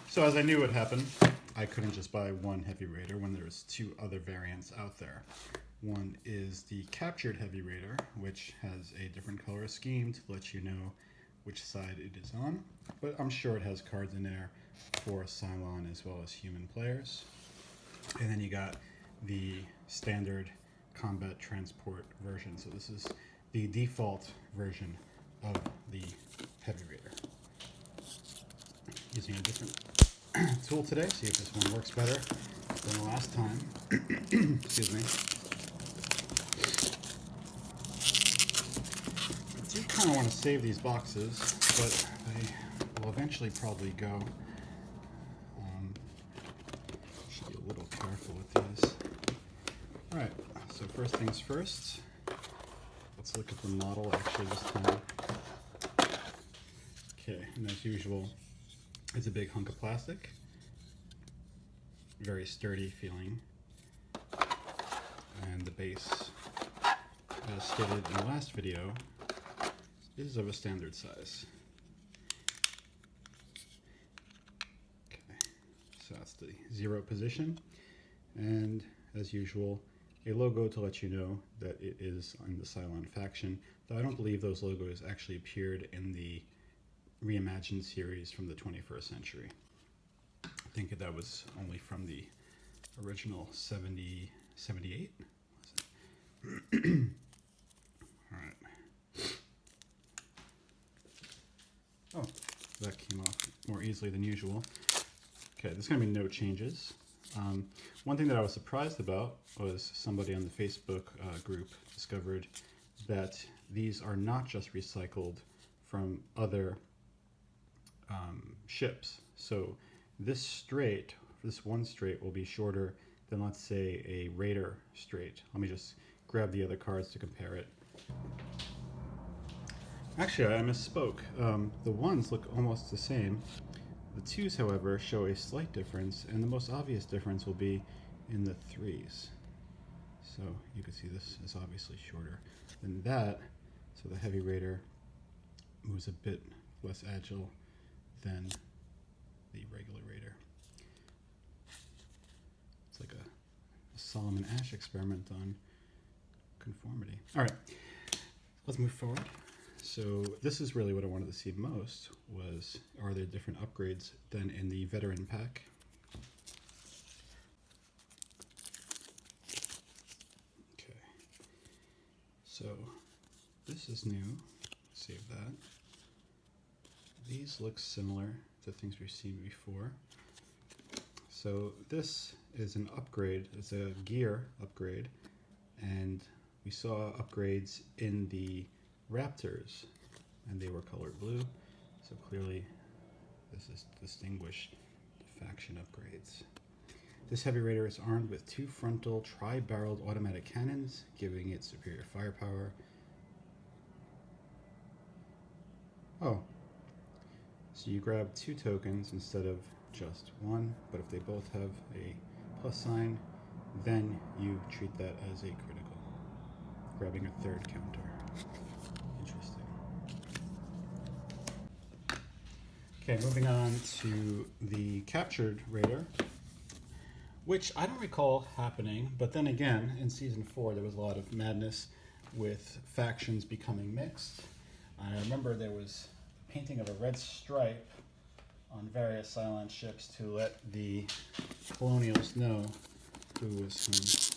So as I knew would happen, I couldn't just buy one Heavy Raider when there was two other variants out there. One is the Captured Heavy Raider, which has a different color scheme to let you know which side it is on, but I'm sure it has cards in there for Cylon as well as human players. And then you got the standard combat transport version. So this is the default version of the Heavy Raider. Using a different tool today, see if this one works better than the last time. Excuse me. I do kind of want to save these boxes, but they will eventually probably go. Should be a little careful with these. Alright, so first things first, let's look at the model actually this time. Okay, and as usual, it's a big hunk of plastic, very sturdy feeling, and the base, as stated in the last video, is of a standard size. Okay, so that's the 0 position, and as usual, a logo to let you know that it is on the Cylon faction, though I don't believe those logos actually appeared in the reimagined series from the 21st century. I think that was only from the original 78. All right. Oh, that came off more easily than usual. Okay, there's going to be no changes. One thing that I was surprised about was somebody on the Facebook group discovered that these are not just recycled from other ships. So this one straight will be shorter than, let's say, a Raider straight. Let me just grab the other cards to compare it. Actually, I misspoke. The ones look almost the same. The twos, however, show a slight difference, and the most obvious difference will be in the threes. So you can see this is obviously shorter than that. So the Heavy Raider moves a bit less agile than the regular Raider. It's like a Solomon Ash experiment on conformity. All right, let's move forward. So this is really what I wanted to see most, was are there different upgrades than in the veteran pack? Okay, so this is new. Save that. These look similar to things we've seen before. So this is an upgrade, it's a gear upgrade, and we saw upgrades in the Raptors, and they were colored blue, so clearly this is distinguished faction upgrades. This Heavy Raider is armed with 2 frontal tri-barreled automatic cannons, giving it superior firepower. Oh, so you grab 2 tokens instead of just 1, but if they both have a plus sign, then you treat that as a critical, grabbing a 3rd counter. Interesting. Okay, moving on to the Captured Raider, which I don't recall happening, but then again, in Season 4 there was a lot of madness with factions becoming mixed. I remember there was a painting of a red stripe on various Cylon ships to let the Colonials know who was whom.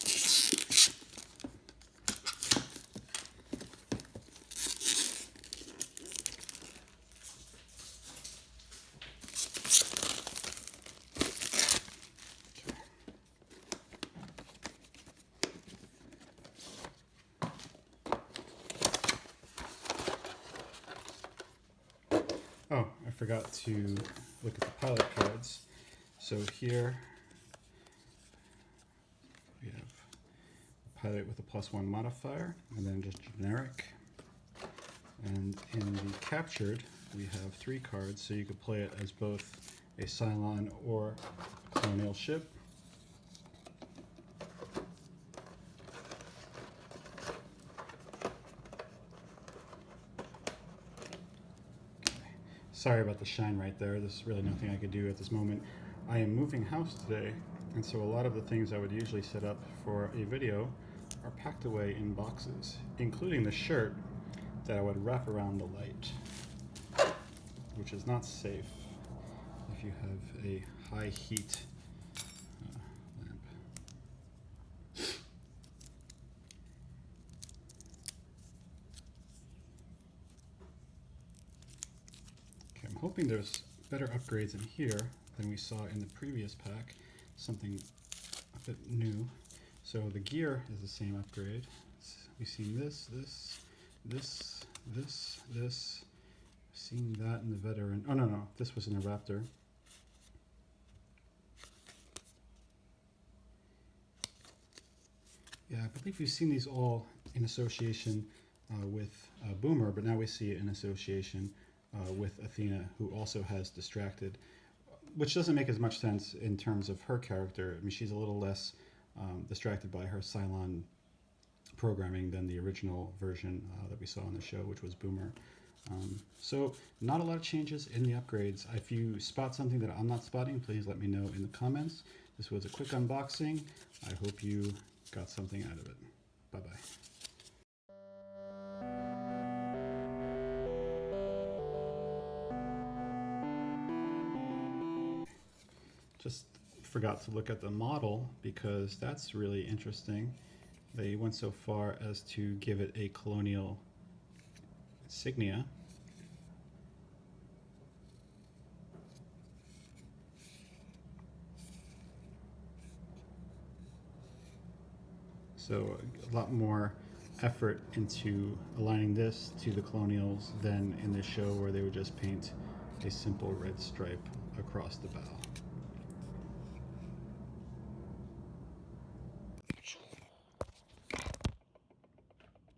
Oh, I forgot to look at the pilot cards. So here we have a pilot with a +1 modifier, and then just generic. And in the Captured, we have 3 cards, so you could play it as both a Cylon or colonial ship. Sorry about the shine right there. There's really nothing I could do at this moment. I am moving house today, and so a lot of the things I would usually set up for a video are packed away in boxes, including the shirt that I would wrap around the light, which is not safe if you have a high heat lamp. Okay, I'm hoping there's better upgrades in here than we saw in the previous pack, something a bit new. So the gear is the same upgrade. We've seen this. Seen that in the veteran. Oh no, this was in the Raptor. Yeah, I believe we've seen these all in association with Boomer, but now we see it in association with Athena, who also has distracted, which doesn't make as much sense in terms of her character. I mean, she's a little less distracted by her Cylon programming than the original version that we saw on the show, which was Boomer. So not a lot of changes in the upgrades. If you spot something that I'm not spotting, please let me know in the comments. This was a quick unboxing. I hope you got something out of it. Bye-bye. Just forgot to look at the model because that's really interesting. They went so far as to give it a colonial insignia. So a lot more effort into aligning this to the colonials than in the show where they would just paint a simple red stripe across the bow.